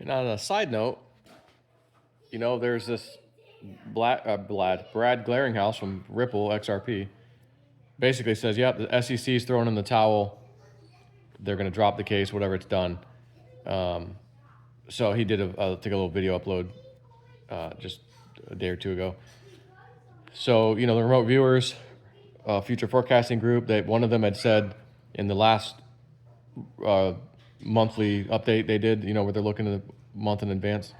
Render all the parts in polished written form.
And on a side note, there's this Brad Glaringhouse from Ripple XRP basically says, yep, the SEC is throwing in the towel. They're going to drop the case, whatever it's done. So he did took a little video upload just a day or two ago. So, the remote viewers, future forecasting group, one of them had said in the last monthly update they did, where they're looking at the month in advance,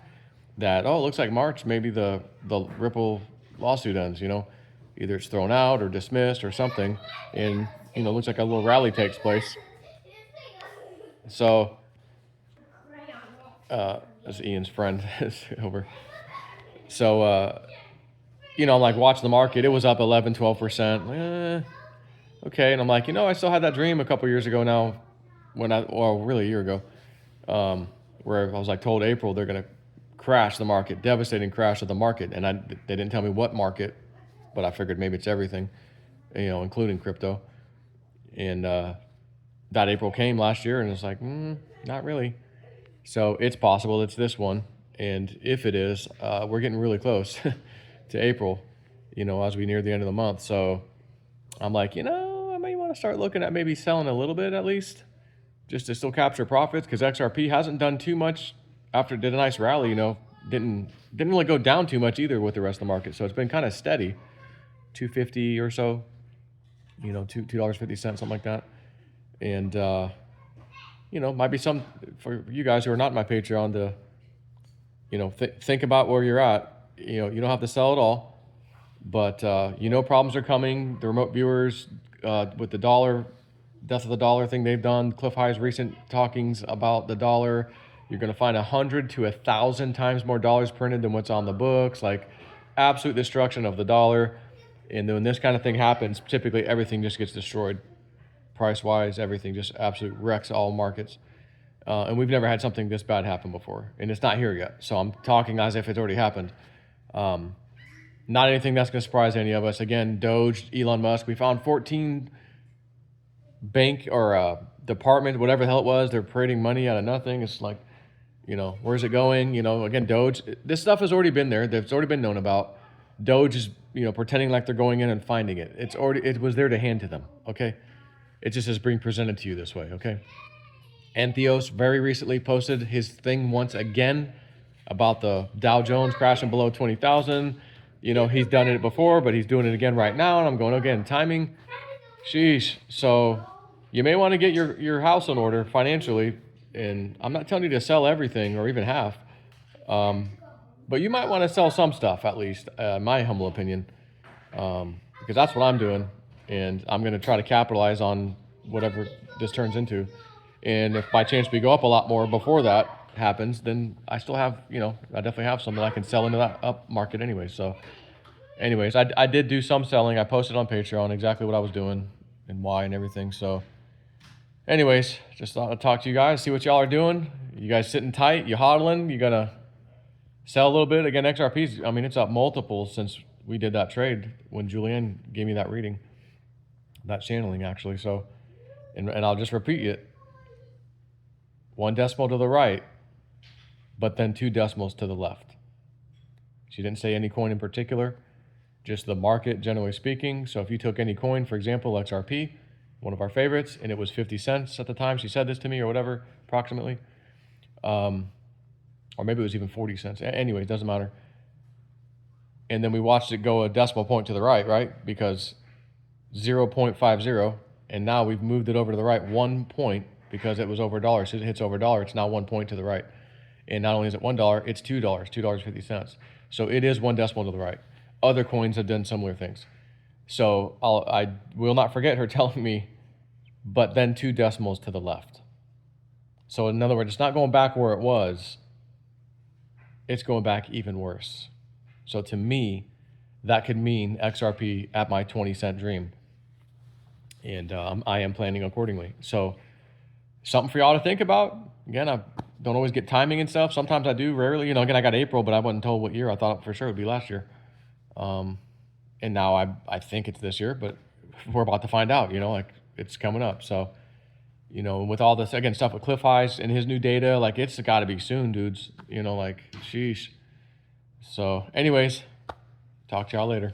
that, it looks like March, maybe the Ripple lawsuit ends, either it's thrown out or dismissed or something. And, looks like a little rally takes place. So, as Ian's friend is over. So, I'm like watching the market. It was up 11, 12%. Okay. And I'm like, I still had that dream a couple years ago now really a year ago, where I was like told April they're going to crash the market, devastating crash of the market. And they didn't tell me what market, but I figured maybe it's everything, including crypto. And that April came last year, and it's like, not really. So it's possible it's this one. And if it is, we're getting really close to April, as we near the end of the month. So I'm like, I may want to start looking at maybe selling a little bit at least, just to still capture profits, because XRP hasn't done too much after it did a nice rally, didn't really go down too much either with the rest of the market. So it's been kind of steady, 250 or so, $2.50, something like that. And, might be some for you guys who are not in my Patreon to, think about where you're at. You don't have to sell it all, but, problems are coming. The remote viewers, with the dollar, death of the dollar thing they've done, Cliff High's recent talkings about the dollar, you're going to find 100 to 1,000 times more dollars printed than what's on the books, like absolute destruction of the dollar. And then when this kind of thing happens, typically everything just gets destroyed. Price-wise, everything just absolutely wrecks all markets. And we've never had something this bad happen before. And it's not here yet. So I'm talking as if it's already happened. Not anything that's going to surprise any of us. Again, Doge, Elon Musk, we found 14 bank or department, whatever the hell it was, they're creating money out of nothing. It's like, where's it going? Again, Doge, this stuff has already been there. It's already been known about. Doge is, pretending like they're going in and finding it. It was there to hand to them, okay? It just is being presented to you this way, okay? Antheos very recently posted his thing once again about the Dow Jones crashing below 20,000. He's done it before, but he's doing it again right now. And I'm going, again, timing. Sheesh. So you may want to get your house in order financially. And I'm not telling you to sell everything or even half. But you might want to sell some stuff, at least, my humble opinion. Because that's what I'm doing. And I'm going to try to capitalize on whatever this turns into. And if by chance we go up a lot more before that happens, then I still have, I definitely have some that I can sell into that up market anyway. So anyways, I did do some selling. I posted on Patreon exactly what I was doing and why and everything. So anyways, just thought I'd talk to you guys, see what y'all are doing. You guys sitting tight? You hodling? You going to sell a little bit? Again, XRP's, it's up multiples since we did that trade when Julianne gave me that reading. That channeling, actually. So, and I'll just repeat it. 1 decimal to the right, but then 2 decimals to the left. She didn't say any coin in particular, just the market, generally speaking. So if you took any coin, for example, XRP, one of our favorites, and it was 50 cents at the time she said this to me or whatever, approximately, or maybe it was even 40 cents. Anyway, it doesn't matter. And then we watched it go a decimal point to the right? Because 0.50, and now we've moved it over to the right 1 point because it was over $1. So it hits over $1, it's now 1 point to the right. And not only is it $1, it's $2, $2.50. So it is 1 decimal to the right. Other coins have done similar things. So I will not forget her telling me, but then 2 decimals to the left. So in other words, it's not going back where it was, it's going back even worse. So to me, that could mean XRP at my 20-cent dream. And I am planning accordingly. So something for y'all to think about. Again, I don't always get timing and stuff. Sometimes I do, rarely. Again, I got April, but I wasn't told what year. I thought for sure it would be last year. And now I think it's this year, but we're about to find out, it's coming up. So You know, with all this again stuff with Cliff Highs and his new data, like it's got to be soon, dudes. You know, like sheesh. So, anyways, talk to y'all later.